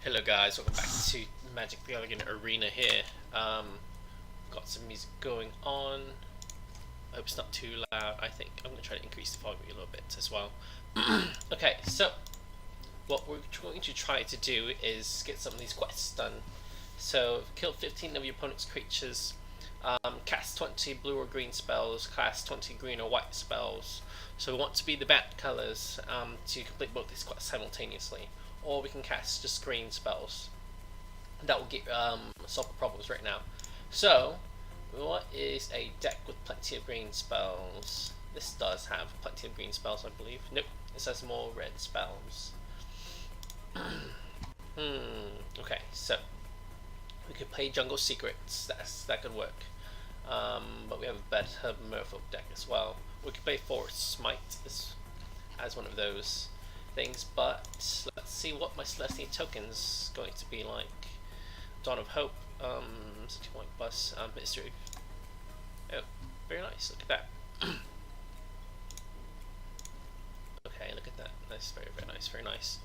Hello guys, welcome back to Magic the Gathering Arena here. Got some music going on. I hope it's not too loud. I think I'm going to try to increase the volume a little bit as well. Okay, so what we're going to try to do is get some of these quests done. So kill 15 of your opponent's creatures, cast 20 blue or green spells, cast 20 green or white spells. So we want to be the bat colors to complete both these quests simultaneously. Or we can cast just green spells. That will get solve the problems right now. So, what is a deck with plenty of green spells? This does have plenty of green spells, I believe. Nope, it says more red spells. Okay, so we could play Jungle Secrets. That could work. But we have a better Merfolk deck as well. We could play Forest Smite as one of those things, but let's see what my Celestine token's going to be like. Dawn of Hope, 60-point bus, history. Oh, very nice. Look at that. Okay, look at that. That's very, very nice. Very nice.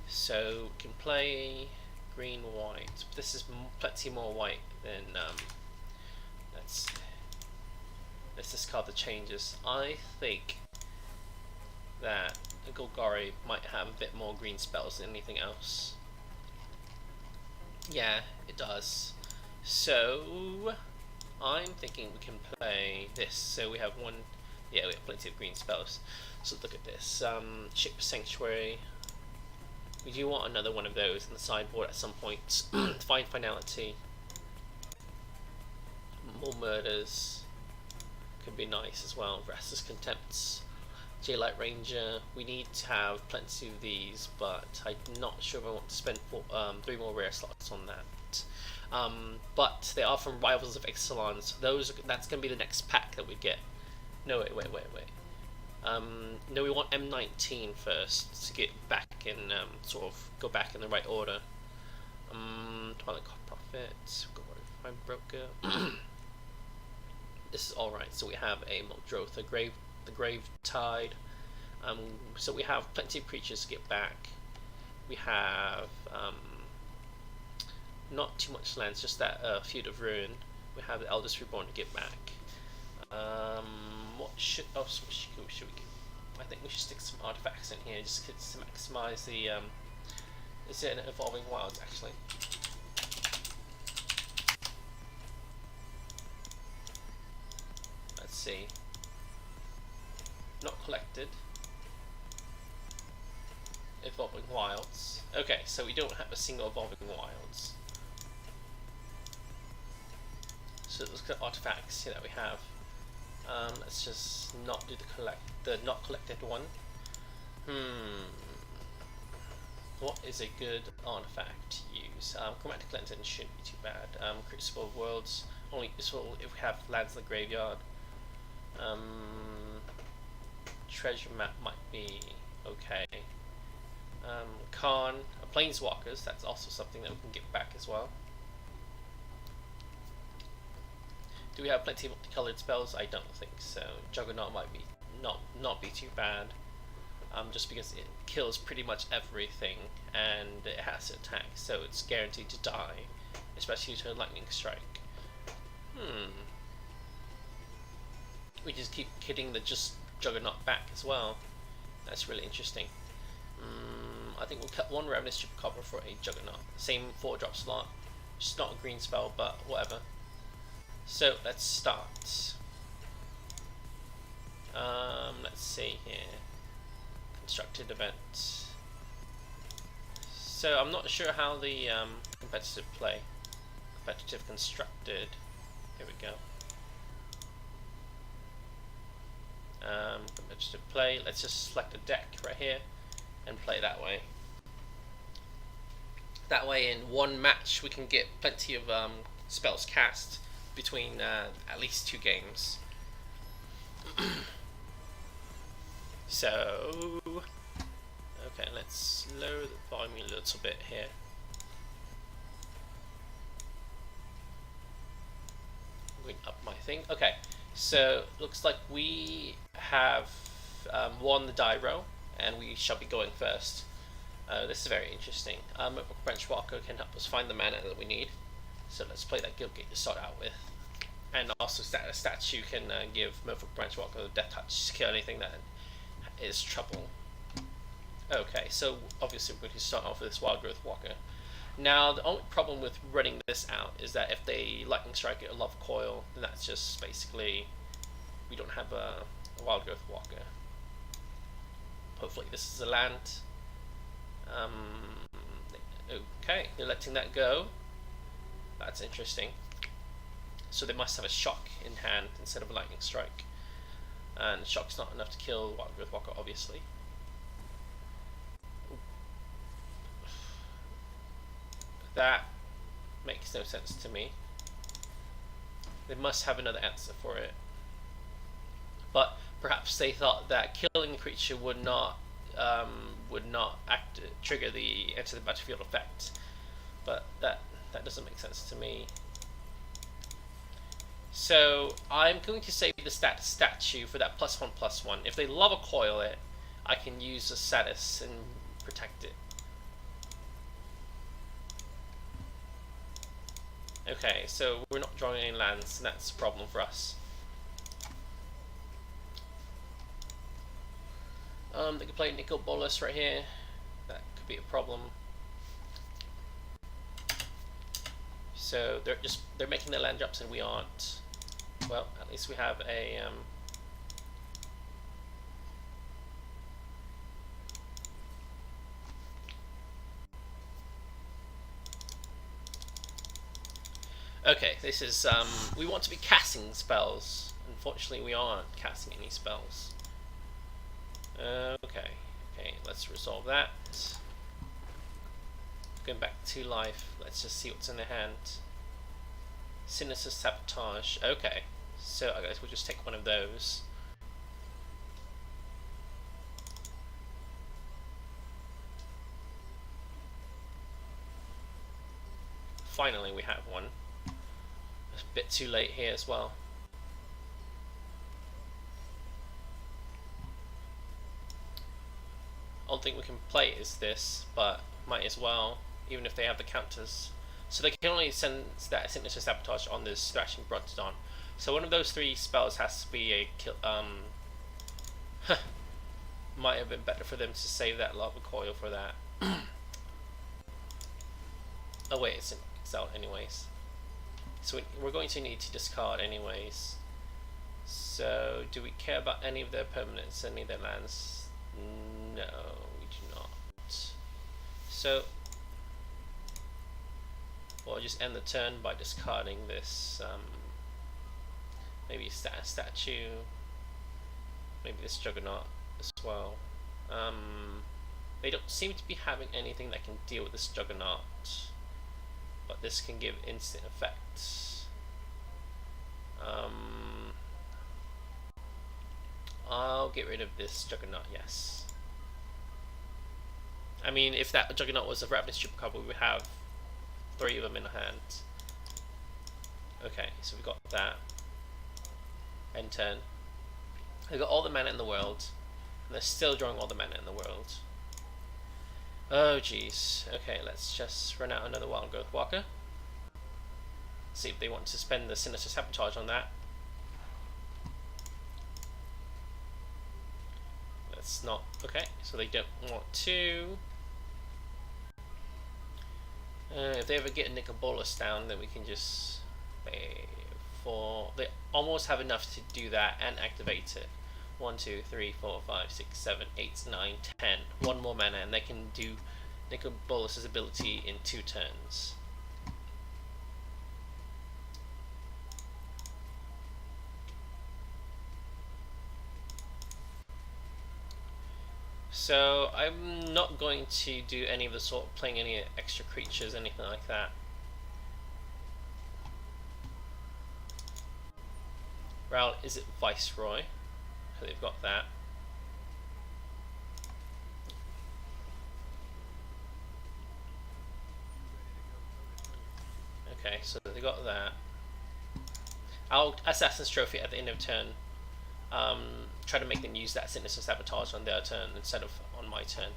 So we can play green, white. This is plenty more white than. Let's discard the changes. I think that Golgari might have a bit more green spells than anything else. Yeah, it does. So I'm thinking we can play this. So we have one. Yeah, we have plenty of green spells. So look at this. Ship Sanctuary. We do want another one of those in the sideboard at some point. Find Finality. More Murders. Could be nice as well. Restless Contempts. J-Light Ranger. We need to have plenty of these, but I'm not sure if I want to spend 3 more rare slots on that. But they are from Rivals of Ixalan, so that's going to be the next pack that we get. No, wait. No, we want M19 first to get back in, sort of go back in the right order. Twilight Prophet, Fine Broker. This is alright, so we have a Muldrotha, the Grave Tide. So we have plenty of creatures to get back. We have not too much lands, just that Feud of Ruin. We have the Eldest Reborn to get back. What should we get? I think we should stick some artifacts in here just to maximize the. Is it an Evolving Wilds actually? Let's see. Not collected. Evolving Wilds. Okay, so we don't have a single Evolving Wilds. So let's look at artifacts here that we have. Let's just not do the not collected one. What is a good artifact to use? Chromatic Lantern shouldn't be too bad. Crucible of Worlds, only useful if we have lands in the graveyard. Treasure Map might be okay. Khan, Planeswalkers, that's also something that we can get back as well. Do we have plenty of multicolored spells? I don't think so. Juggernaut might be not be too bad. Just because it kills pretty much everything and it has to attack, so it's guaranteed to die, especially to a lightning strike. We just keep hitting the Juggernaut back as well. That's really interesting. I think we'll cut one Ravenous Chupacabra for a Juggernaut. Same 4-drop slot. Just not a green spell, but whatever. So let's start. Let's see here. Constructed event. So I'm not sure how the competitive constructed. Here we go. Competitive play. Let's just select a deck right here and play that way. That way, in one match, we can get plenty of spells cast between at least 2 games. So, okay, let's lower the volume a little bit here. I'm going up my thing. Okay, so looks like we have won the die roll, and we shall be going first. This is very interesting. Branch Walker can help us find the mana that we need. So let's play that Guildgate to start out with. And also a statue can give Merfolk Branch Walker the Death Touch to kill anything that is trouble. Okay, so obviously we're going to start off with this Wild Growth Walker. Now the only problem with running this out is that if they Lightning Strike it or Love Coil, then that's just basically we don't have a Wild Growth Walker. Hopefully this is a land. Okay, they're letting that go. That's interesting. So they must have a Shock in hand instead of a Lightning Strike. And Shock's not enough to kill Wild Growth Walker, obviously. That makes no sense to me. They must have another answer for it. But perhaps they thought that killing the creature would not trigger the enter the battlefield effect. But that doesn't make sense to me. So I'm going to save the statue for that +1/+1. If they Lava Coil it, I can use a status and protect it. Okay, so we're not drawing any lands, and that's a problem for us. They could play Nicol Bolas right here. That could be a problem. So they're making their land drops and we aren't. Well, at least we have a okay, this is we want to be casting spells. Unfortunately we aren't casting any spells. Okay, let's resolve that. Going back to life, let's just see what's in the hand. Sinister Sabotage. Okay, so I guess we'll just take one of those. Finally we have one. It's a bit too late here as well. I don't think we can play is this, but might as well, even if they have the counters. So they can only send that Signature Sabotage on this Thrashing Brontodon. So one of those three spells has to be a kill. Might have been better for them to save that Lava Coil for that. Oh wait, it's out anyways. So we're going to need to discard anyways. So do we care about any of their permanents, any of their lands? No, we do not. So we'll just end the turn by discarding this. Maybe statue. Maybe this Juggernaut as well. They don't seem to be having anything that can deal with this Juggernaut, but this can give instant effects. I'll get rid of this Juggernaut, yes. I mean, if that Juggernaut was a Ravenous Chupacabra, we would have 3 of them in hand. Okay, so we got that. End turn. They've got all the mana in the world, and they're still drawing all the mana in the world. Oh jeez. Okay, let's just run out another Wild Growth Walker. See if they want to spend the Sinister Sabotage on that. That's not okay, so they don't want to. If they ever get a Nicol Bolas down, then we can just pay for. They almost have enough to do that and activate it. 1, 2, 3, 4, 5, 6, 7, 8, 9, 10. One more mana, and they can do Nicol Bolas' ability in 2 turns. So I'm not going to do any of the sort of playing any extra creatures, anything like that. Well, is it Viceroy? So they've got that. Okay, so they got that. I'll Assassin's Trophy at the end of turn. Try to make them use that Sinister Sabotage on their turn instead of on my turn.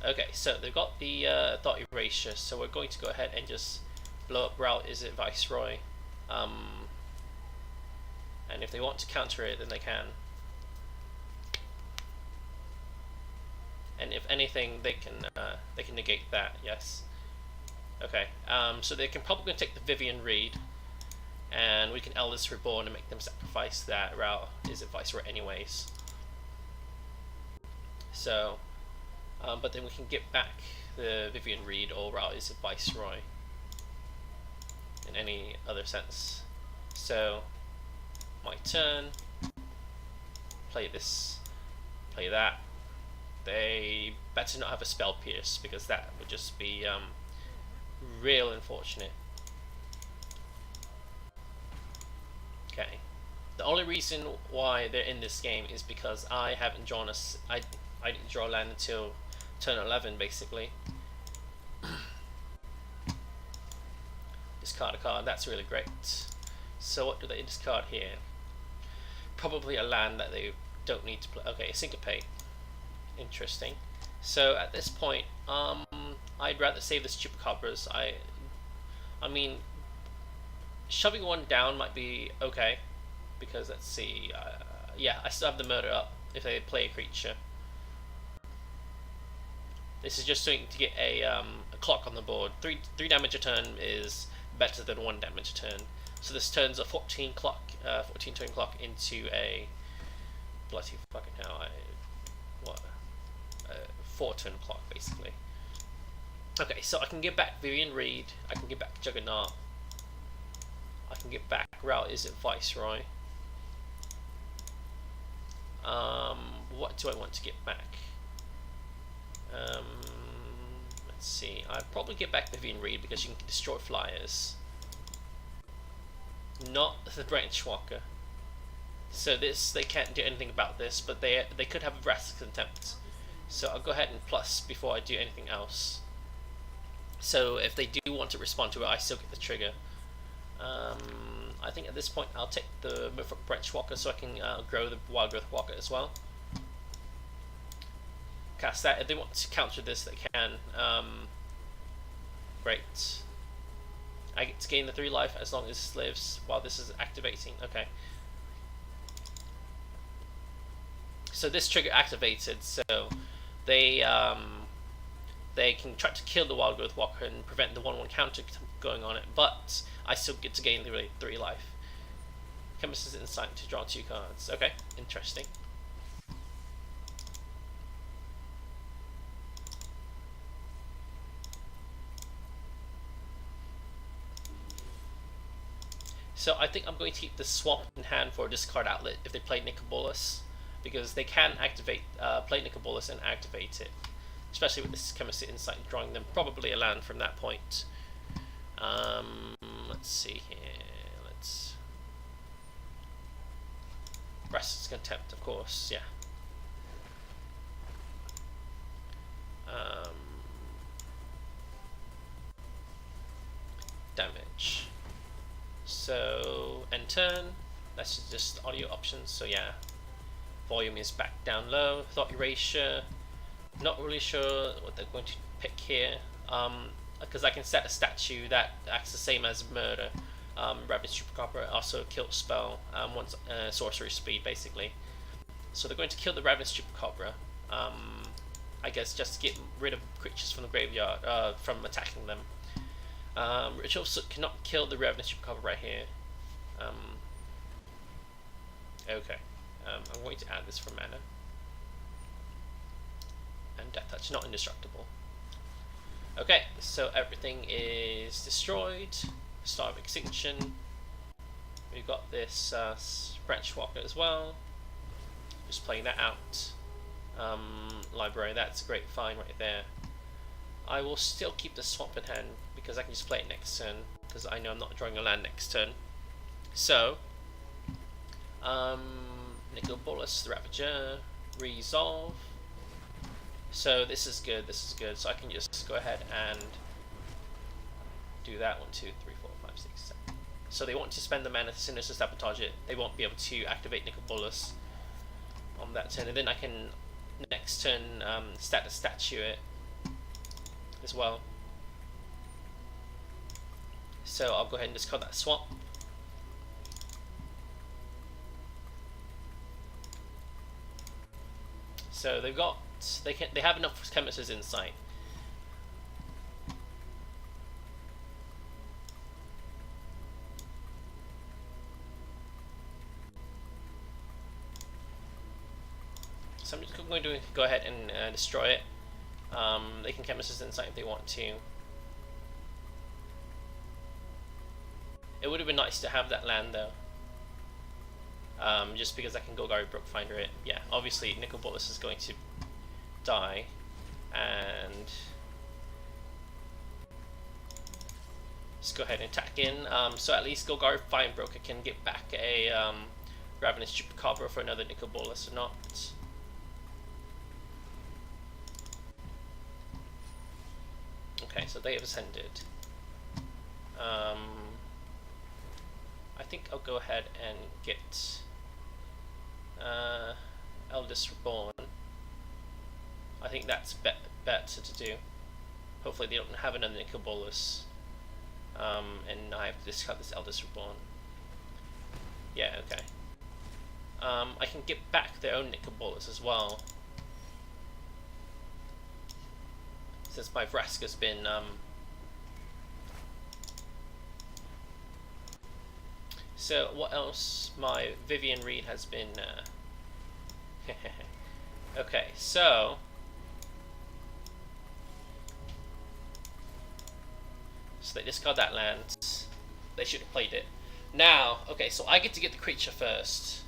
Okay, so they've got the thought erasure, so we're going to go ahead and just blow up Route Is It Viceroy. And if they want to counter it, then they can. And if anything, they can negate that. Yes. Okay. So they can probably take the Vivian Reed, and we can Eldest Reborn and make them sacrifice that Route Is It Viceroy anyways. So, but then we can get back the Vivian Reed or Route Is It Viceroy in any other sense. So, my turn. Play this. Play that. They better not have a Spell Pierce, because that would just be real unfortunate. Okay. The only reason why they're in this game is because I haven't drawn I didn't draw land until turn 11 basically. Discard a card, that's really great. So what do they discard here? Probably a land that they don't need to play. Okay, Syncopate. Interesting. So at this point, I'd rather save the Chupacabras. I mean, shoving one down might be okay, because let's see. Yeah, I still have the murder up if they play a creature. This is just to get a clock on the board. 3 damage a turn is better than 1 damage a turn. So this turns a 14 turn clock into a bloody fucking hell. 4 turn clock basically. Okay, so I can get back Vivian Reed. I can get back Juggernaut. I can get back Route Is It Viceroy. What do I want to get back? Let's see. I'd probably get back Vivian Reed because you can destroy flyers. Not the Branch Walker. So this, they can't do anything about this, but they could have a Wrath Contempt. So I'll go ahead and plus before I do anything else. So if they do want to respond to it, I still get the trigger. I think at this point I'll take the Branch Walker so I can grow the Wild Growth Walker as well. Cast that. If they want to counter this, they can. Great. I get to gain the 3 life as long as this lives while this is activating. Okay. So this trigger activated, so they can try to kill the Wild Growth Walker and prevent the 1/1 counter going on it, but I still get to gain the 3 life. Chemist's Insight to draw 2 cards. Okay, interesting. So I think I'm going to keep the Swamp in hand for a discard outlet if they play Nicobolus, because they can activate, play Nicobolus and activate it, especially with this Chemist's Insight drawing them probably a land from that point. Let's see here. Let's Wrath's Contempt, of course. Yeah. Damage. So end turn. That's just audio options. So yeah, volume is back down low. Thought Erasure. Not really sure what they're going to pick here. Because I can set a statue that acts the same as Murder. Ravenous Chupacabra also kill spell. Once sorcery speed basically. So they're going to kill the Ravenous Chupacabra. I guess just to get rid of creatures from the graveyard, from attacking them. Ritual Soot cannot kill the Ravenous Chupacabra right here. Okay. I'm going to add this for mana. And Death Touch, not indestructible. Okay, so everything is destroyed. Star of Extinction. We've got this Branch Walker as well. Just playing that out. Library, that's a great find right there. I will still keep the Swamp in hand because I can just play it next turn, because I know I'm not drawing a land next turn. So, Nicobolus, the Ravager, Resolve. So this is good, this is good. So I can just go ahead and do that. 1, 2, 3, 4, 5, 6, 7. So they want to spend the mana to Sinister Sabotage it. They won't be able to activate Nicobolus on that turn, and then I can next turn status statue it as well. So I'll go ahead and discard that swamp. So they have enough chemists in sight. So I'm just going to go ahead and destroy it. They can chemist in sight if they want to. It would have been nice to have that land though. Just because I can Golgari Brookfinder it. Yeah, obviously Nicol Bolas is going to die, and just go ahead and attack in. So at least Golgari Broker can get back a Ravenous Chupacabra for another Nicol Bolas or not. Okay, so they have ascended. I think I'll go ahead and get Eldest Reborn. I think that's better to do. Hopefully they don't have another Nicol Bolas. And I have to discard this Eldest Reborn. Yeah, okay. I can get back their own Nicol Bolas as well. Since my Vraska's been so what else? My Vivian Reed has been okay, so they discard that land. They should have played it. Now, okay, so I get to get the creature first.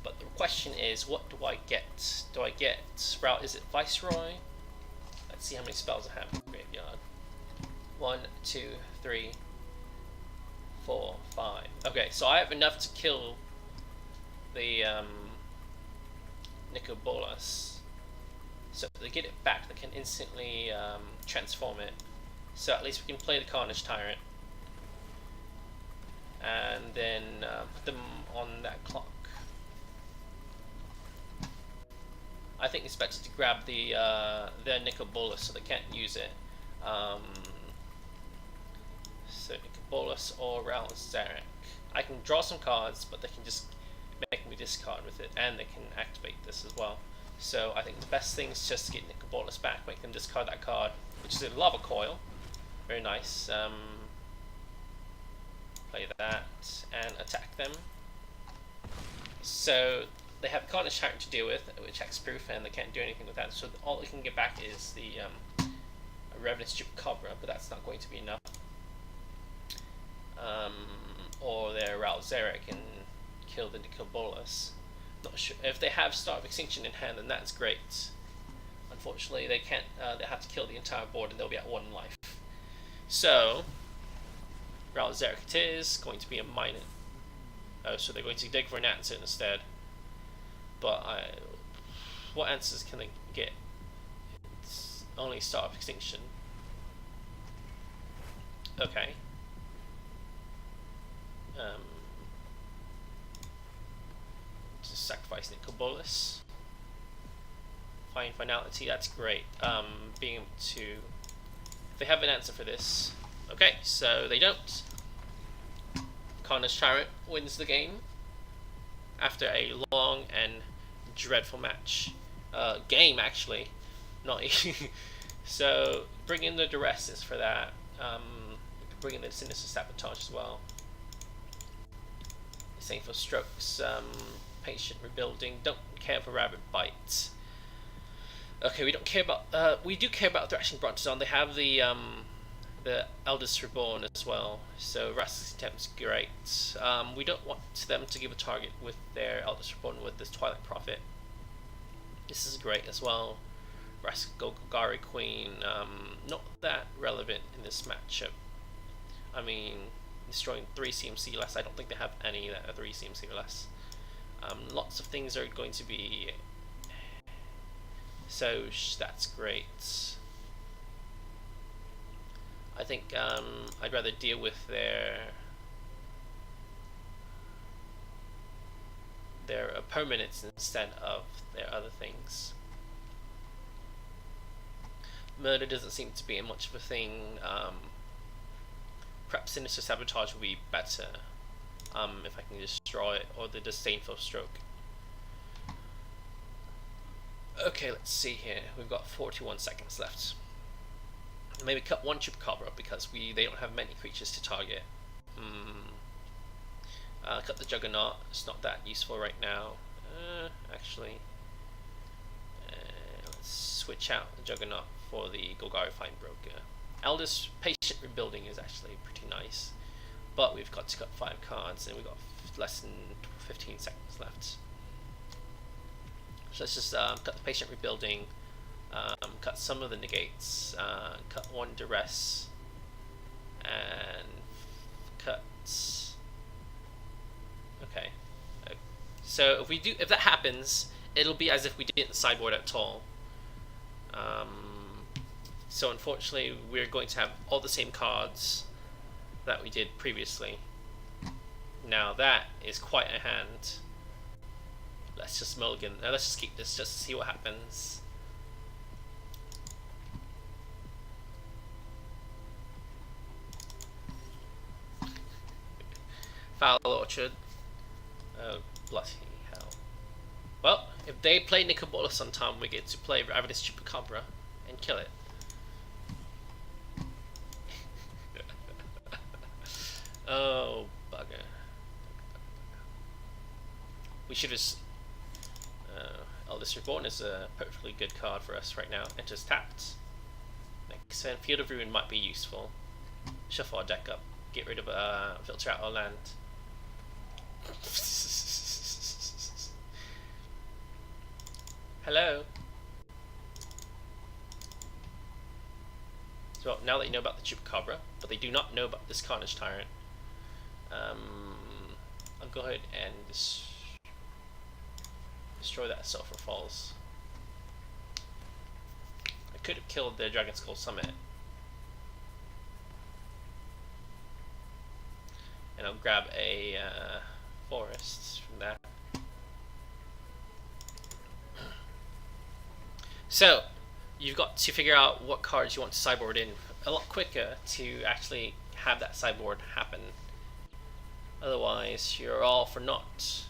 But the question is, what do I get? Do I get Sprout? Is it Viceroy? Let's see how many spells I have in the graveyard. 1, 2, 3, 4, 5. Okay, so I have enough to kill the Nicol Bolas. So if they get it back, they can instantly transform it. So at least we can play the Carnage Tyrant. And then put them on that clock. I think it's better to grab their Nicol Bolas so they can't use it. So Nicol Bolas or Ral Zarek. I can draw some cards, but they can just make me discard with it, and they can activate this as well. So I think the best thing is just to get Nicol Bolas back, make them discard that card, which is a Lava Coil. Very nice. Play that and attack them. So they have Carnage Tyrant to deal with, which hexproof, and they can't do anything with that. So all they can get back is the Ravenous Chupacabra, but that's not going to be enough. Or their Ral Zarek can kill the Nicol Bolas. Not sure if they have Star of Extinction in hand, then that's great. Unfortunately, they can't. They have to kill the entire board, and they'll be at 1 life. So Ral Zarek it is going to be a minor. Oh, so they're going to dig for an answer instead. But what answers can they get? It's only Star of Extinction. Okay. Just sacrifice Nicol Bolas. Find finality. That's great. Being able to. If they have an answer for this. Okay, so they don't. Carnage Tyrant wins the game after a long and dreadful match. Game, actually. Not so bring in the Duresses for that. Bring in the Sinister Sabotage as well. Same for Strokes. Patient Rebuilding. Don't care for Rabbit Bite. Okay, we don't care about. We do care about Thrashing Brontodon. They have the Eldest Reborn as well, so Rask's Attempt's great. We don't want them to give a target with their Eldest Reborn with this Twilight Prophet. This is great as well. Rask Golgari Queen, not that relevant in this matchup. I mean, destroying 3 CMC less, I don't think they have any that are 3 CMC less. Lots of things are going to be. So that's great. I think I'd rather deal with their permanents instead of their other things. Murder doesn't seem to be much of a thing. Perhaps Sinister Sabotage will be better if I can destroy it, or the Disdainful Stroke. Okay, let's see here. We've got 41 seconds left. Maybe cut one Chupacabra because they don't have many creatures to target. Cut the Juggernaut. It's not that useful right now. Actually, let's switch out the Juggernaut for the Golgari Finebroker. Elder's Patient Rebuilding is actually pretty nice, but we've got to cut 5 cards and we've got less than 15 seconds left. So let's just cut the Patient Rebuilding, cut some of the negates, cut 1 Duress, and cut. Okay. So if that happens, it'll be as if we didn't sideboard at all. So unfortunately, we're going to have all the same cards that we did previously. Now that is quite a hand. Let's just mulligan. Let's just keep this just to see what happens. Foul Orchard. Oh, bloody hell. Well, if they play Nicobolus on time, we get to play Ravenous Chupacabra and kill it. Oh, bugger. We should have... Eldest Reborn is a perfectly good card for us right now. Enters tapped. Next turn, Field of Ruin might be useful. Shuffle our deck up. Get rid of... filter out our land. Hello. So now that you know about the Chupacabra, but they do not know about this Carnage Tyrant, I'll go ahead and destroy that Sulfur Falls. I could have killed the Dragon Skull Summit. And I'll grab a forest from that. So, you've got to figure out what cards you want to sideboard in a lot quicker to actually have that sideboard happen. Otherwise, you're all for naught.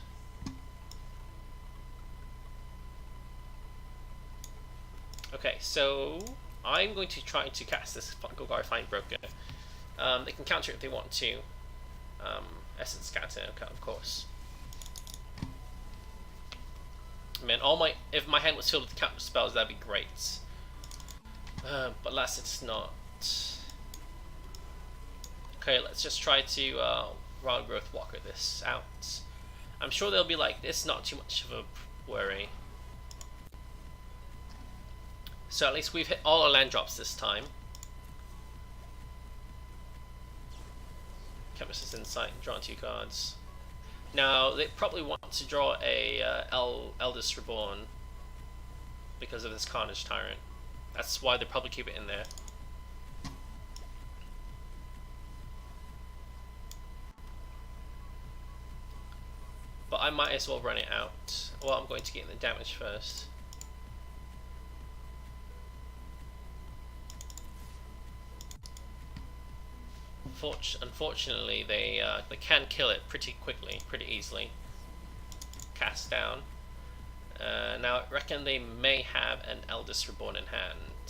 Okay, so I'm going to try to cast this Golgari Finebroker. They can counter it if they want to. Essence Scatter, of course. Man, if my hand was filled with counter spells, that'd be great. But alas, it's not. Okay, let's just try to Wild Growth Walker this out. I'm sure they'll be like, it's not too much of a worry. So at least we've hit all our land drops this time. Chemist's Insight, draw 2 cards. Now, they probably want to draw a Eldest Reborn because of this Carnage Tyrant. That's why they probably keep it in there. But I might as well run it out. Well, I'm going to get the damage first. Unfortunately, they can kill it pretty quickly, pretty easily. Cast down. Now, I reckon they may have an Eldest Reborn in hand.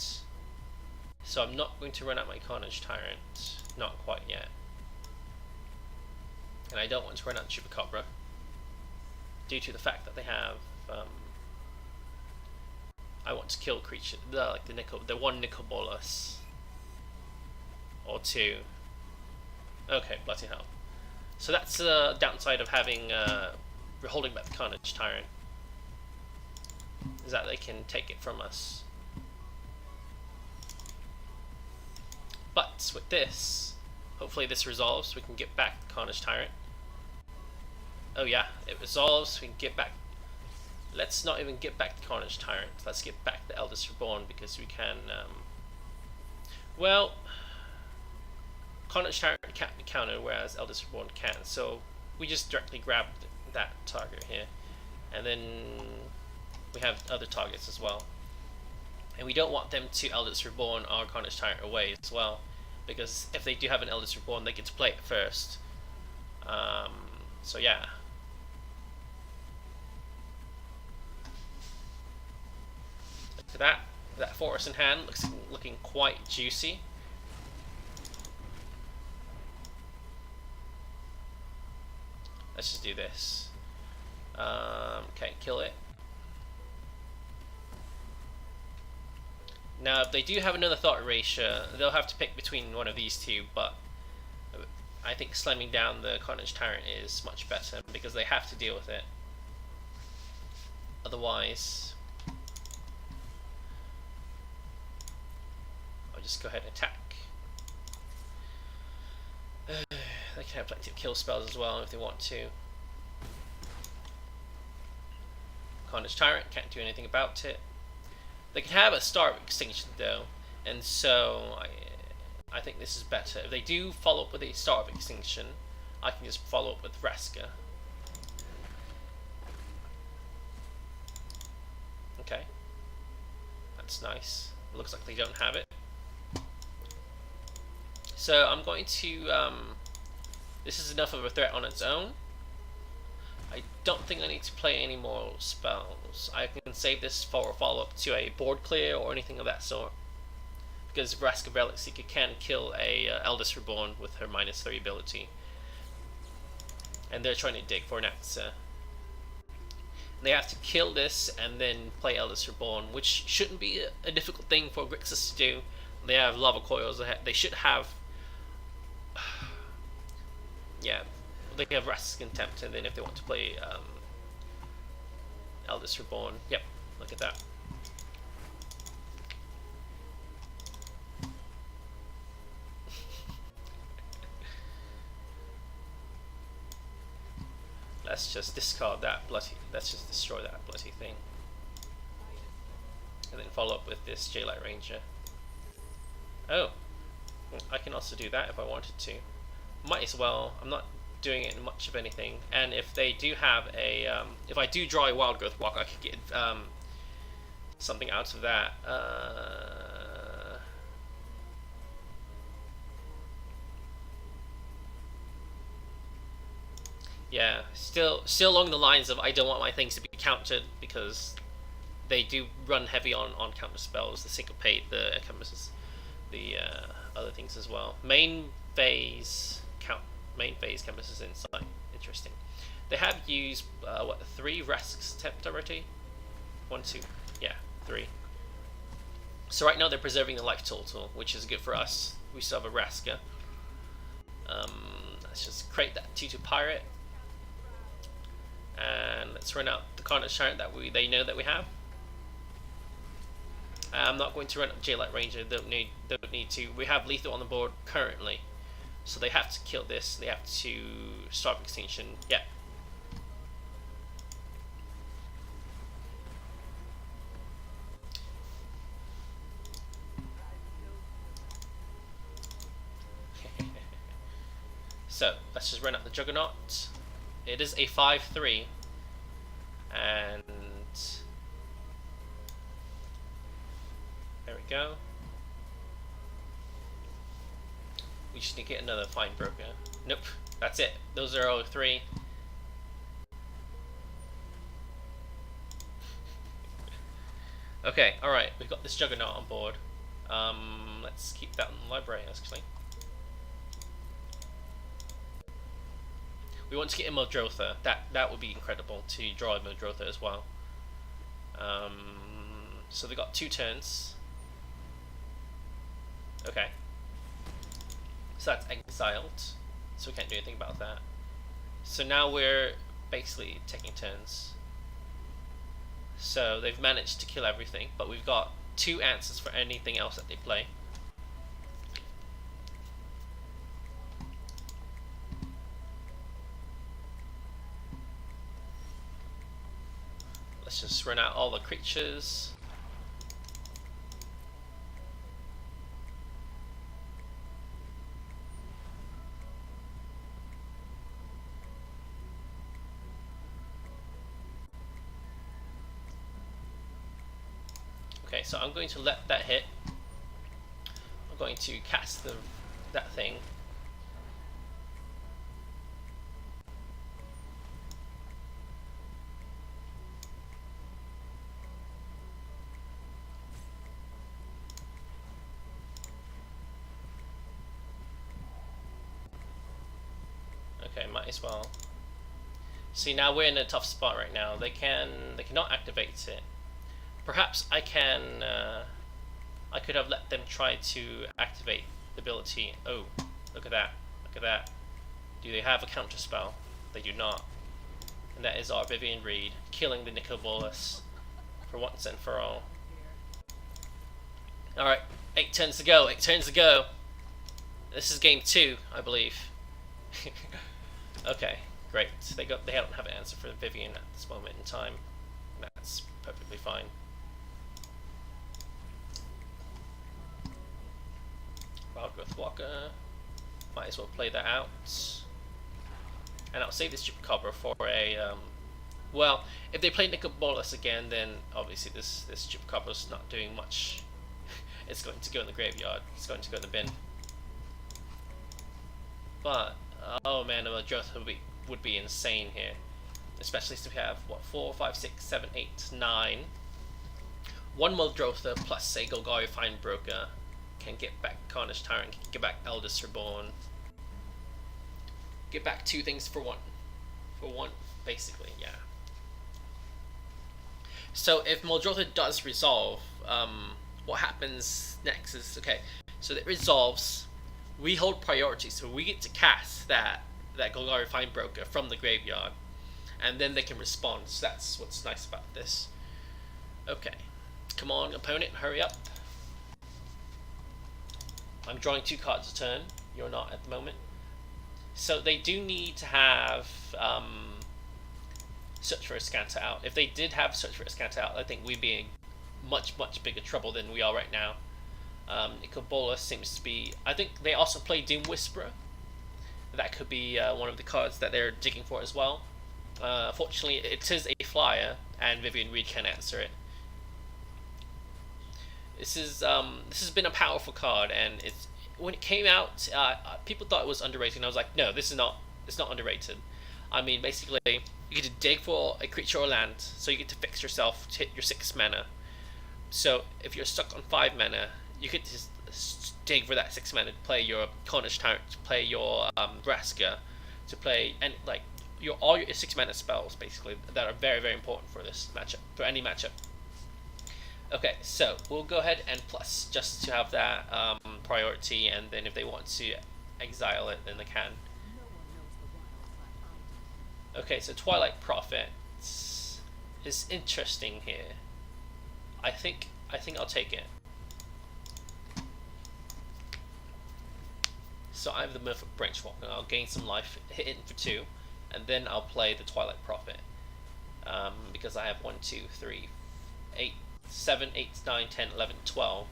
So I'm not going to run out my Carnage Tyrant. Not quite yet. And I don't want to run out Chupacabra, due to the fact that they have... I want to kill creatures, like the one Nicobolus. Or 2. Okay, bloody hell. So that's the downside of having holding back the Carnage Tyrant, is that they can take it from us. But with this, hopefully this resolves, we can get back the Carnage Tyrant. Oh yeah, it resolves, we can get back... Let's not even get back the Carnage Tyrant, let's get back the Eldest Reborn, because we can... Well... Carnage Tyrant can't be countered, whereas Eldest Reborn can, so we just directly grab that target here. And then we have other targets as well. And we don't want them to Eldritch Reborn our Carnage Tyrant away as well, because if they do have an Eldritch Reborn, they get to play it first. So yeah. Look at that. That Fortress in hand looking quite juicy. Let's just do this. Okay, kill it. Now, if they do have another Thought Erasure, they'll have to pick between one of these two, but I think slamming down the Carnage Tyrant is much better, because they have to deal with it. Otherwise, I'll just go ahead and attack. They can have plenty of kill spells as well if they want to. Carnage Tyrant can't do anything about it. They can have a Star of Extinction though, and so I think this is better. If they do follow up with a Star of Extinction, I can just follow up with Vraska. Okay, that's nice. It looks like they don't have it. So I'm going to, this is enough of a threat on its own. I don't think I need to play any more spells. I can save this for a follow-up to a board clear or anything of that sort. Because Vraska Relic Seeker can kill a Eldritch Reborn with her -3 ability. And they're trying to dig for an Axa. They have to kill this and then play Eldritch Reborn, which shouldn't be a difficult thing for Grixis to do. They have Lava Coils, they should have... yeah, they have Vraska's Contempt, and then if they want to play Eldritch Reborn, yep, look at that. Let's just discard that bloody, let's just destroy that bloody thing. And then follow up with this J-Light Ranger. Oh, I can also do that if I wanted to. Might as well, I'm not doing it in much of anything. And if they do have a, if I do draw a Wild Growth Walk, I could get something out of that. Yeah, still along the lines of I don't want my things to be countered, because they do run heavy on counter spells, the Syncopate, the encompasses, the other things as well. Main phase encompasses Insight. Interesting. They have used what, 3 Vraska's Contempt already? 1, 2, yeah, 3. So right now they're preserving the life total, which is good for us. We still have a Vraska. Let's just create that 2/2 pirate. And let's run out the Carnage Tyrant that they know that we have. I'm not going to run up J-Light Ranger. Don't need to. We have lethal on the board currently, so they have to kill this. They have to start Extinction. Yeah. So let's just run up the Juggernaut. It is a 5/3, and there we go. We just need to get another Fine Broker. Nope, that's it. Those are all 3. Okay, alright, we've got this Juggernaut on board. Let's keep that in the library, actually. We want to get a Muldrotha. That would be incredible to draw a Muldrotha as well. So they got 2 turns. Okay. So that's exiled. So we can't do anything about that. So now we're basically taking turns. So they've managed to kill everything, but we've got 2 answers for anything else that they play. Let's just run out all the creatures. Okay, so I'm going to let that hit. I'm going to cast that thing. Okay, might as well. See, now we're in a tough spot right now. They cannot activate it. Perhaps I can. I could have let them try to activate the ability. Oh, look at that! Look at that! Do they have a counter spell? They do not. And that is our Vivian Reed killing the Nicol Bolas for once and for all. All right, 8 turns to go. 8 turns to go. This is game 2, I believe. Okay, great. They don't have an answer for Vivian at this moment in time. That's perfectly fine. Wild Growth Walker. Might as well play that out. And I'll save this Stupid Cobra for a well, if they play Nicol Bolas again, then obviously this Stupid Cobra's not doing much. It's going to go in the graveyard. It's going to go in the bin. But oh man, the Muldrotha would be insane here, especially since we have what 4, 5, 6, 7, 8, 9. One Muldrotha plus a Golgari Finebroker can get back Carnage Tyrant, can get back Eldest Reborn, get back 2 things for one, basically, yeah. So if Muldrotha does resolve, what happens next is okay. So that resolves. We hold priority, so we get to cast that Golgari Finebroker from the graveyard, and then they can respond. So that's what's nice about this. Okay, come on, opponent, hurry up. I'm drawing 2 cards a turn. You're not at the moment. So they do need to have Search for a Scanter out. If they did have Search for a Scanter out, I think we'd be in much bigger trouble than we are right now. Nicol Bolas seems to be. I think they also play Doom Whisperer. That could be one of the cards that they're digging for as well. Fortunately, it is a flyer, and Vivian Reed can answer it. This has been a powerful card, and when it came out, people thought it was underrated. And I was like, no, it's not underrated. I mean, basically, you get to dig for a creature or land, so you get to fix yourself to hit your 6 mana. So if you're stuck on 5 mana, you could just dig for that 6 mana to play your Carnage Tyrant, to play your Vraska, to play all your 6 mana spells basically that are very important for this matchup, for any matchup. Okay, so we'll go ahead and plus just to have that priority, and then if they want to exile it, then they can. Okay, so Twilight Prophet is interesting here. I think I'll take it. So I have the Merfolk Branchwalker, and I'll gain some life, hit it for 2, and then I'll play the Twilight Prophet. Because I have 1, 2, 3, 8, 7, 8, 9, 10, 11, 12.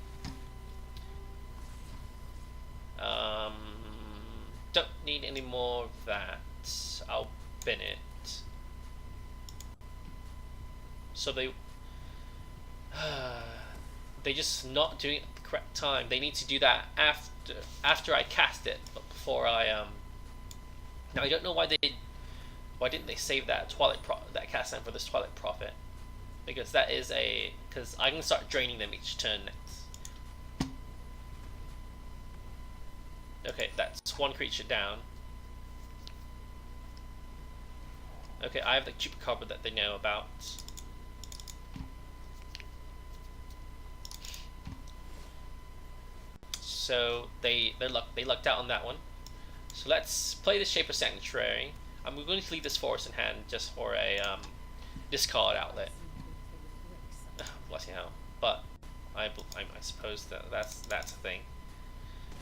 Don't need any more of that. I'll bin it. So they're just not doing it at the correct time. They need to do that after I cast it, but before I Now I don't know why didn't they save that that cast time for this Twilight Prophet? Because because I can start draining them each turn next. Okay, that's 1 creature down. Okay, I have the Chupacabra that they know about. So they lucked out on that one. So let's play the Shaper Sanctuary. I'm going to leave this forest in hand just for a discard outlet. Bloody hell! But I suppose that's a thing.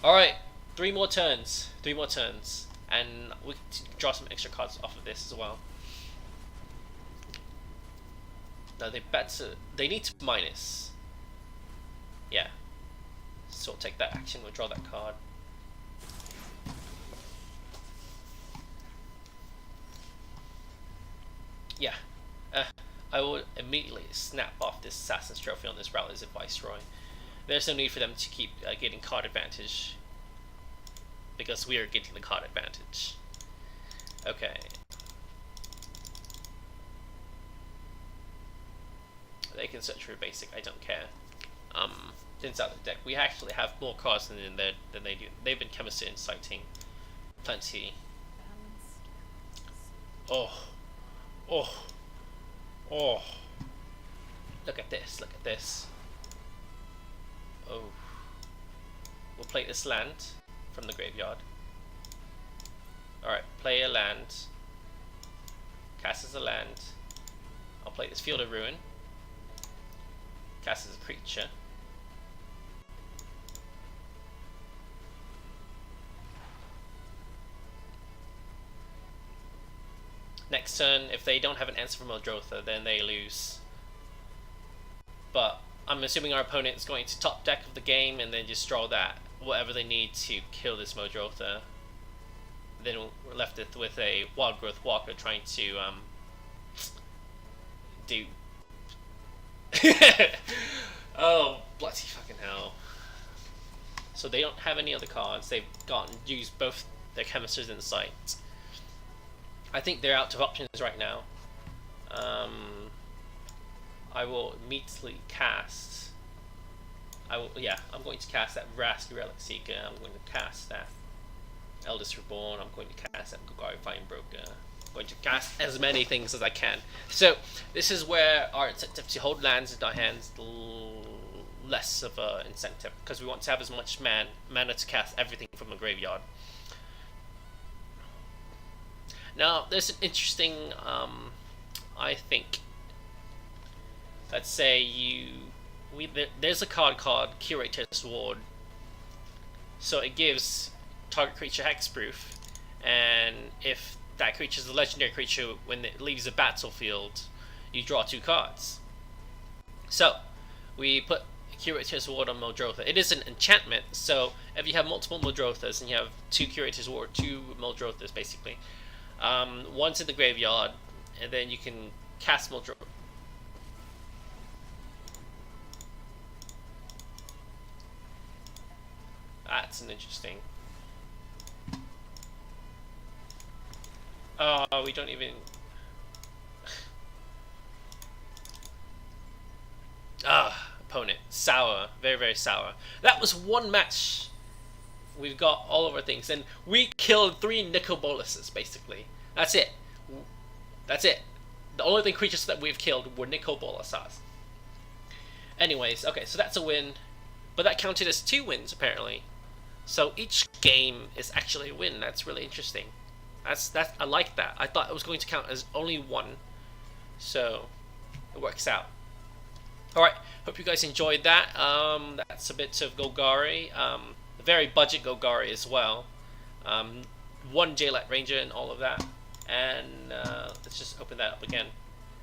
All right, 3 more turns, and we can draw some extra cards off of this as well. Now they need to minus. Yeah. So we'll take that action. We'll draw that card. Yeah. I will immediately snap off this Assassin's Trophy on this Rallies of Viceroy. There's no need for them to keep getting card advantage, because we are getting the card advantage. Okay. They can search for basic, I don't care. Turns out the deck, we actually have more cards than they do. They've been chemistry inciting plenty. Oh. Oh. Oh. Look at this, look at this. Oh. We'll play this land from the graveyard. Alright, play a land. Cast as a land. I'll play this Field of Ruin. Cast as a creature. Next turn, if they don't have an answer from Muldrotha, then they lose. But I'm assuming our opponent is going to top deck of the game and then just draw that whatever they need to kill this Muldrotha. Then we're left with a Wild Growth Walker trying to do. Oh, bloody fucking hell. So they don't have any other cards. They've used both their Chemisters Insight. I think they're out of options right now. I will immediately cast. I'm going to cast that Rascal Relic Seeker. I'm going to cast that Eldest Reborn. I'm going to cast that Golgari Fine Broker. I'm going to cast as many things as I can. So this is where our incentive to hold lands in our hands less of an incentive, because we want to have as much mana to cast everything from the graveyard. Now there's an interesting, I think. Let's say there's a card called Curator's Ward. So it gives target creature hexproof, and if that creature is a legendary creature, when it leaves the battlefield, you draw 2 cards. So we put Curator's Ward on Muldrotha. It is an enchantment, so if you have multiple Muldrothas and you have 2 Curator's Ward, 2 Muldrothas basically, one's in the graveyard, and then you can cast Muldrotha. That's an interesting. Oh, we don't even. Opponent sour, very very sour. That was one match. We've got all of our things, and we killed 3 Nicol Boluses basically. That's it. That's it. The only creatures that we've killed were Nicol Bolusas. Anyways, okay, so that's a win, but that counted as 2 wins apparently. So each game is actually a win. That's really interesting. I like that. I thought it was going to count as only 1, so it works out. All right, hope you guys enjoyed that. That's a bit of Golgari, a very budget Golgari as well. 1 J-Light Ranger and all of that. And let's just open that up again,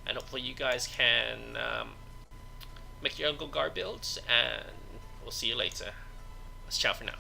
and hopefully you guys can make your own Golgari builds. And we'll see you later. Let's ciao for now.